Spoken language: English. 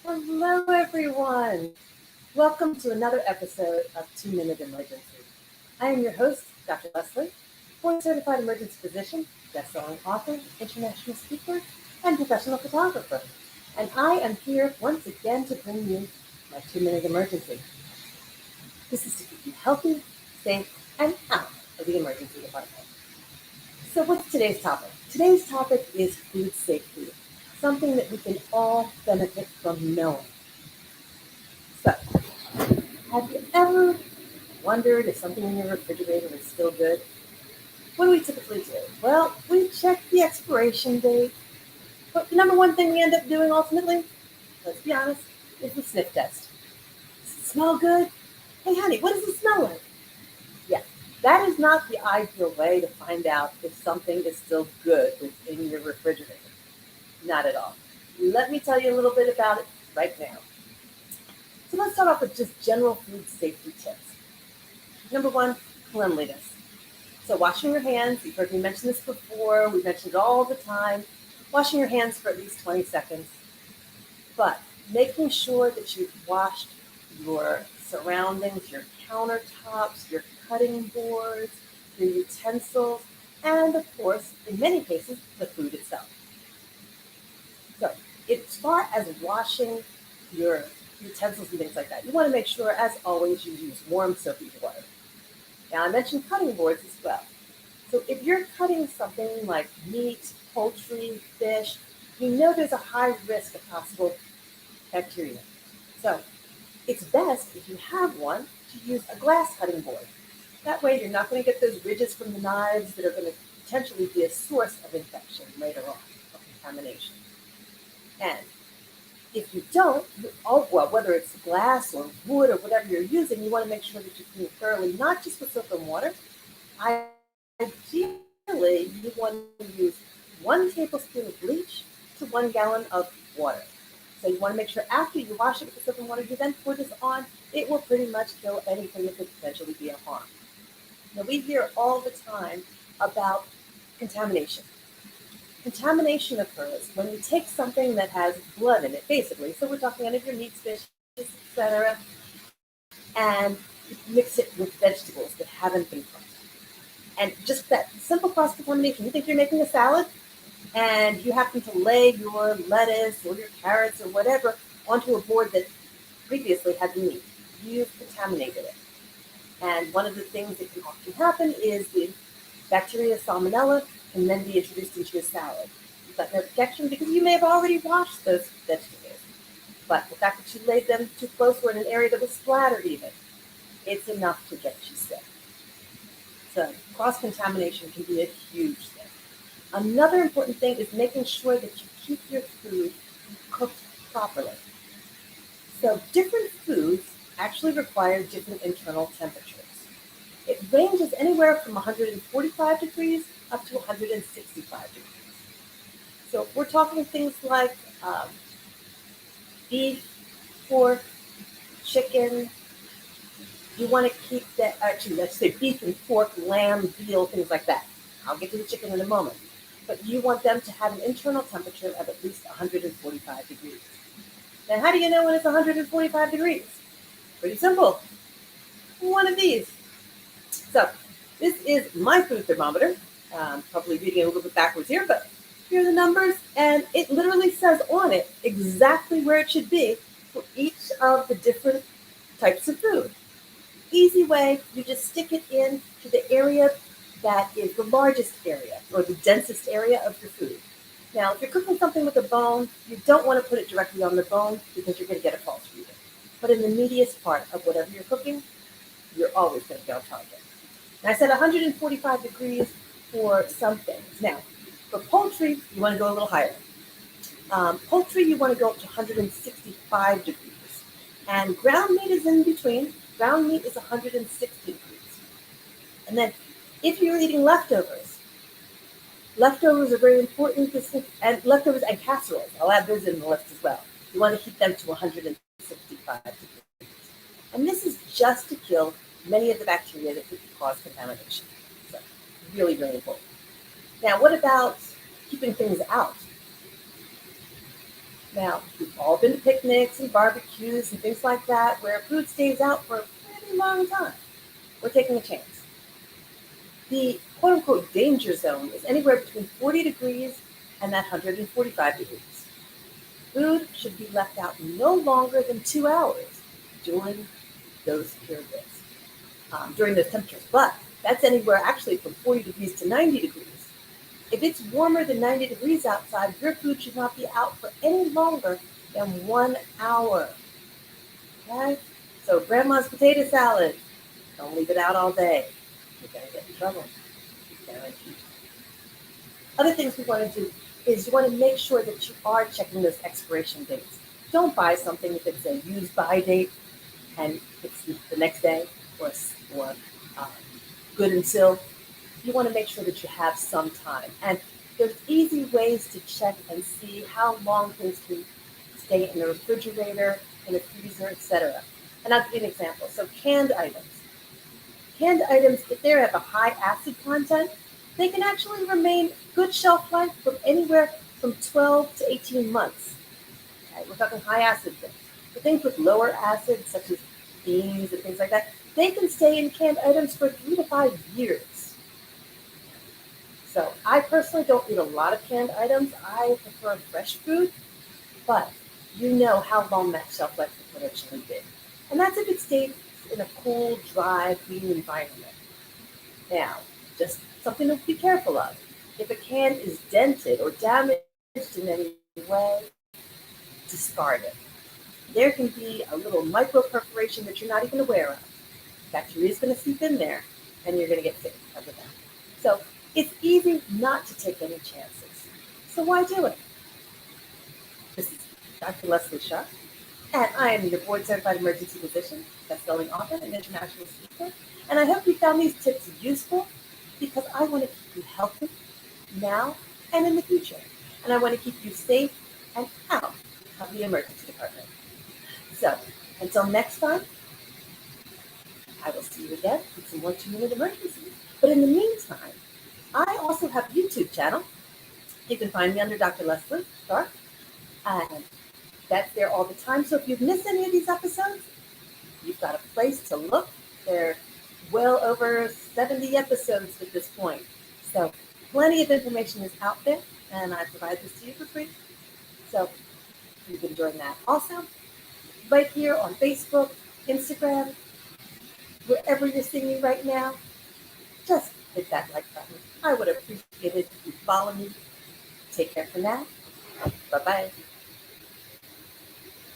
Hello, everyone. Welcome to another episode of 2 Minute Emergency. I am your host, Dr. Leslie, board certified emergency physician, best-selling author, international speaker, and professional photographer. And I am here once again to bring you my 2 Minute Emergency. This is to keep you healthy, safe, and out of the emergency department. So, what's today's topic? Today's topic is food safety, something that we can all benefit from knowing. So, have you ever wondered if something in your refrigerator is still good? What do we typically do? Well, we check the expiration date. But the number one thing we end up doing ultimately, let's be honest, is the sniff test. Does it smell good? Hey, honey, what does it smell like? Yeah, that is not the ideal way to find out if something is still good within your refrigerator. Not at all. Let me tell you a little bit about it right now. So let's start off with just general food safety tips. Number one, cleanliness. So washing your hands, you've heard me mention this before, we mention it all the time, washing your hands for at least 20 seconds. But making sure that you've washed your surroundings, your countertops, your cutting boards, your utensils, and of course, in many cases, the food itself. So as far as washing your utensils and things like that, you want to make sure, as always, you use warm soapy water. Now, I mentioned cutting boards as well. So if you're cutting something like meat, poultry, fish, you know there's a high risk of possible bacteria. So it's best, if you have one, to use a glass cutting board. That way you're not going to get those ridges from the knives that are going to potentially be a source of infection later on, or contamination. And if you don't, whether it's glass or wood or whatever you're using, you want to make sure that you clean thoroughly, not just with soap and water. Ideally, you want to use 1 tablespoon of bleach to 1 gallon of water. So you want to make sure after you wash it with the soap and water, you then pour this on. It will pretty much kill anything that could potentially be a harm. Now, we hear all the time about contamination. Contamination occurs when you take something that has blood in it, basically. So we're talking any of your meats, fish, etc., and you mix it with vegetables that haven't been cooked. And just that simple cross-contamination. You think you're making a salad, and you happen to lay your lettuce or your carrots or whatever onto a board that previously had meat. You've contaminated it. And one of the things that can often happen is the bacteria salmonella can then be introduced into your salad. You've got no protection because you may have already washed those vegetables. But the fact that you laid them too close or in an area that was splattered even, it's enough to get you sick. So cross-contamination can be a huge thing. Another important thing is making sure that you keep your food cooked properly. So different foods actually require different internal temperatures. It ranges anywhere from 145 degrees up to 165 degrees. So if we're talking things like beef, pork, chicken, you want to keep that, actually, let's say beef and pork, lamb, veal, things like that. I'll get to the chicken in a moment. But you want them to have an internal temperature of at least 145 degrees. Now, how do you know when it's 145 degrees? Pretty simple. One of these. So this is my food thermometer. Probably reading it a little bit backwards here, but here are the numbers, and it literally says on it exactly where it should be for each of the different types of food. Easy way, you just stick it in to the area that is the largest area or the densest area of your food. Now, if you're cooking something with a bone, you don't want to put it directly on the bone because you're going to get a false reading. But in the meatiest part of whatever you're cooking, you're always going to be on target. And I said 145 degrees for some things. Now, for poultry, you want to go a little higher. Poultry, you want to go up to 165 degrees. And ground meat is in between. Ground meat is 160 degrees. And then if you're eating leftovers are very important, and leftovers and casseroles, I'll add those in the list as well. You want to keep them to 165 degrees. And this is just to kill many of the bacteria that could cause contamination. So really, really important. Now, what about keeping things out? Now, we've all been to picnics and barbecues and things like that where food stays out for a pretty long time. We're taking a chance. The quote-unquote danger zone is anywhere between 40 degrees and that 145 degrees. Food should be left out no longer than 2 hours during those periods, during those temperatures. But that's anywhere actually from 40 degrees to 90 degrees. If it's warmer than 90 degrees outside, your food should not be out for any longer than 1 hour. Okay? So grandma's potato salad, don't leave it out all day. You're going to get in trouble. Guaranteed. Other things we want to do is you want to make sure that you are checking those expiration dates. Don't buy something if it's a use by date and it's the next day or good until. You want to make sure that you have some time. And there's easy ways to check and see how long things can stay in the refrigerator, in the freezer, etc. And I'll give you an example. So canned items. Canned items, if they have a high acid content, they can actually remain good shelf life from anywhere from 12 to 18 months. Okay, we're talking high acid things. The things with lower acid, such as beans and things like that, they can stay in canned items for 3 to 5 years. So I personally don't eat a lot of canned items. I prefer fresh food, but you know how long that shelf life could potentially be. And that's if it stays in a cool, dry, clean environment. Now, just something to be careful of. If a can is dented or damaged in any way, discard it. There can be a little micro perforation that you're not even aware of. Bacteria is going to seep in there, and you're going to get sick because of that. So it's easy not to take any chances. So why do it? This is Dr. Leslie Shaw, and I am your board-certified emergency physician, best-selling author, and international speaker. And I hope you found these tips useful because I want to keep you healthy now and in the future. And I want to keep you safe and out of the emergency department. So until next time, I will see you again with some more 2-minute emergencies. But in the meantime, I also have a YouTube channel. You can find me under Dr. Leslie Stark, and that's there all the time. So if you've missed any of these episodes, you've got a place to look. There are well over 70 episodes at this point. So plenty of information is out there, and I provide this to you for free. So you can join that. Also, right here on Facebook, Instagram, wherever you're seeing me right now, just hit that like button. I would appreciate it if you follow me. Take care for now. Bye-bye.